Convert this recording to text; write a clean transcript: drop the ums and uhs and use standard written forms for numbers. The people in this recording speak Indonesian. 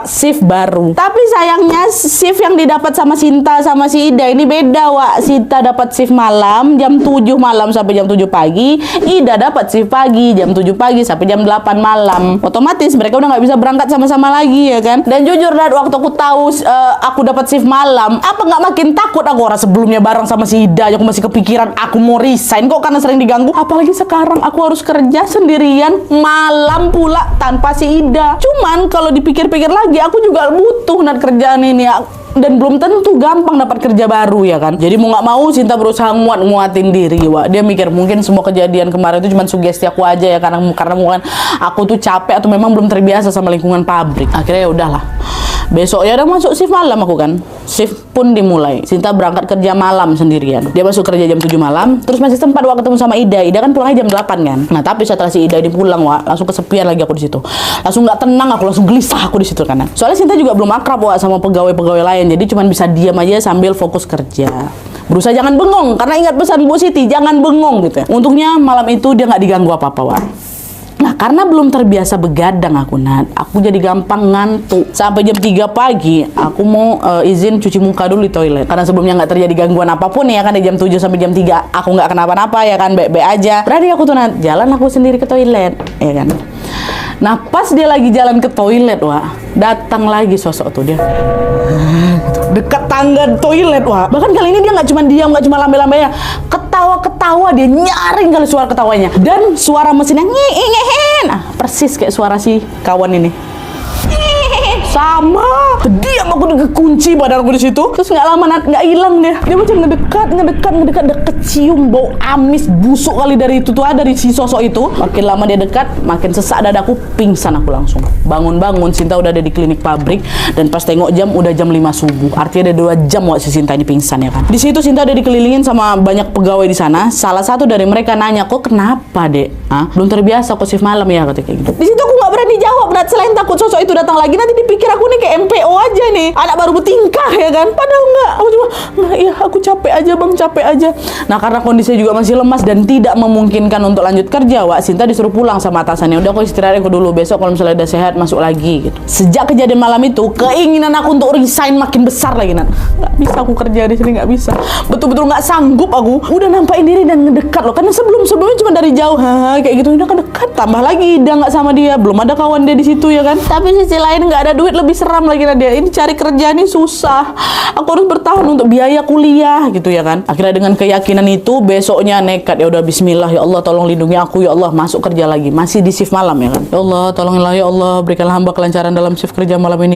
dapat shift baru. Tapi sayangnya shift yang didapat sama Sinta sama si Ida ini beda, Wak. Sinta dapat shift malam jam 7 malam sampai jam 7 pagi. Ida dapat shift pagi jam 7 pagi sampai jam 8 malam. Otomatis mereka udah nggak bisa berangkat sama-sama lagi ya kan. Dan jujur Dad, waktu aku tahu aku dapat shift malam, apa nggak makin takut aku? Orang sebelumnya bareng sama si Ida, aku masih kepikiran aku mau resign kok karena sering diganggu. Apalagi sekarang aku harus kerja sendirian malam pula tanpa si Ida. Cuman kalau dipikir-pikir lagi, aku juga butuh Nat kerjaan ini ya. Dan belum tentu gampang dapat kerja baru ya kan. Jadi mau nggak mau Sinta berusaha nguatin diri, Wak. Dia mikir mungkin semua kejadian kemarin itu cuma sugesti aku aja ya, karena mungkin aku tuh capek atau memang belum terbiasa sama lingkungan pabrik. Akhirnya ya udahlah. Besok ya udah masuk shift malam aku kan. Shift pun dimulai. Sinta berangkat kerja malam sendirian. Dia masuk kerja jam 7 malam. Terus masih sempat Wak ketemu sama Ida. Ida kan pulangnya jam 8 kan. Nah, tapi setelah si Ida ini pulang, Wak, langsung kesepian lagi aku di situ. Langsung nggak tenang aku, langsung gelisah aku di situ kan. Soalnya Sinta juga belum akrab, Wak, sama pegawai-pegawai lain. Jadi cuman bisa diam aja sambil fokus kerja. Berusaha jangan bengong, karena ingat pesan Bu Siti, jangan bengong gitu ya. Untungnya malam itu dia nggak diganggu apa-apa, Wak. Nah, karena belum terbiasa begadang aku, Nat, aku jadi gampang ngantuk. Sampai jam 3 pagi, aku mau izin cuci muka dulu di toilet. Karena sebelumnya nggak terjadi gangguan apapun ya kan, dari jam 7 sampai jam 3 aku nggak kenapa-napa ya kan, baik-baik aja. Berarti aku tuh, Nat, jalan aku sendiri ke toilet, ya kan. Nah, pas dia lagi jalan ke toilet, Wak, datang lagi sosok tuh dia. Dekat tangga toilet, Wak. Bahkan kali ini dia nggak cuma diam, nggak cuma lambe-lambe ya. Ketawa-ketawa, dia nyaring kali suara ketawanya. Dan suara mesinnya ngehen. Persis kayak suara si kawan ini. Sama. Diam aku kunci badan aku di situ. Terus nggak lama nggak hilang dia. Dia macam ngedekat, cium bau amis busuk kali dari itu tuh, dari si sosok itu. Makin lama dia dekat, makin sesak dadaku, pingsan aku langsung. Bangun-bangun Sinta udah ada di klinik pabrik, dan pas tengok jam udah jam 5 subuh. Artinya ada 2 jam waktu si Sinta ini pingsan ya kan. Di situ Sinta udah dikelilingin sama banyak pegawai di sana. Salah satu dari mereka nanya, "Kok kenapa, Dek? Belum terbiasa kok shift malam ya?" Kata kayak gitu. Di situ aku nggak berani jawab, Nat, selain takut sosok itu datang lagi nanti dipikir aku nih kayak MPO aja nih, anak baru bertingkah ya kan. Padahal enggak, aku cuma iya aku capek aja Bang, capek aja. Nah, karena kondisinya juga masih lemas dan tidak memungkinkan untuk lanjut kerja, Wak, Sinta disuruh pulang sama atasannya. Udah aku istirahat aku dulu, besok kalau misalnya udah sehat masuk lagi gitu. Sejak kejadian malam itu, keinginan aku untuk resign makin besar lagi, Nat. Nggak bisa aku kerja di sini, nggak bisa. Betul-betul nggak sanggup aku. Udah nampain diri dan ngedekat loh, karena sebelumnya cuma dari jauh kayak gitu, udah dekat. Tambah lagi udah nggak sama dia, belum ada kawan dia di situ ya kan. Tapi sisi lain nggak ada duit, lebih seram lagi dia. Ini cari kerja ini susah. Aku harus bertahan untuk biaya kuliah gitu ya kan. Akhirnya dengan keyakinan itu besoknya nekat, ya udah bismillah, ya Allah tolong lindungi aku ya Allah, masuk kerja lagi. Masih di shift malam ya kan. Ya Allah tolonglah ya Allah, berikanlah hamba kelancaran dalam shift kerja malam ini.